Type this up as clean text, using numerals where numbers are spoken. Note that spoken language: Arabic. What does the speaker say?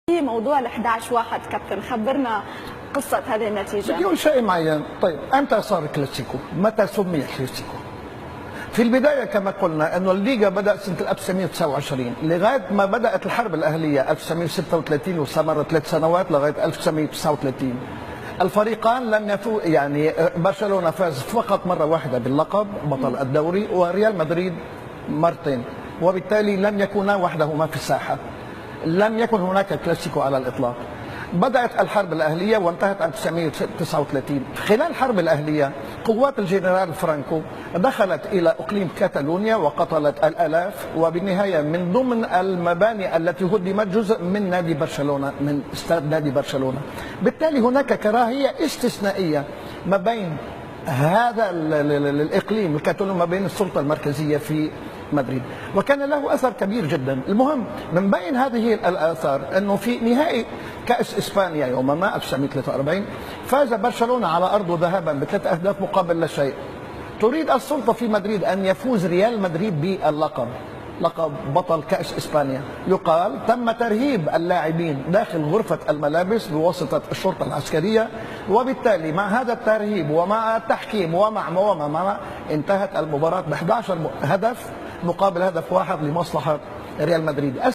في موضوع ال 11-1 كابتن، خبرنا قصة هذه النتيجة. بدي اقول شيء معين. طيب امتى صار كلاسيكو؟ متى سمي كلاسيكو؟ في البداية كما قلنا انه الليغا بدأ سنة 1929 لغاية ما بدأت الحرب الأهلية 1936 واستمرت 3 سنوات لغاية 1939. الفريقان لم يفوز، يعني برشلونة فاز فقط مرة واحدة باللقب بطل الدوري، وريال مدريد مرتين، وبالتالي لم يكونا وحدهما في الساحة. لم يكن هناك كلاسيكو على الإطلاق. بدأت الحرب الأهلية وانتهت 1939. خلال الحرب الأهلية قوات الجنرال فرانكو دخلت إلى إقليم كاتالونيا وقتلت الآلاف، وبالنهاية من ضمن المباني التي هدمت جزء من نادي برشلونة، من استاد نادي برشلونة. بالتالي هناك كراهية استثنائية ما بين هذا الإقليم الكاتالوني ما بين السلطة المركزية في مدريد، وكان له اثر كبير جدا. المهم من بين هذه الاثار انه في نهائي كاس اسبانيا يوم ما 1943 فاز برشلونه على ارضه ذهابا ب3 أهداف مقابل لا شيء. تريد السلطه في مدريد ان يفوز ريال مدريد باللقب، لقب بطل كاس اسبانيا. يقال تم ترهيب اللاعبين داخل غرفه الملابس بواسطه الشرطه العسكريه، وبالتالي مع هذا الترهيب ومع التحكيم ومع انتهت المباراه ب11 هدف مقابل هدف واحد لمصلحه ريال مدريد.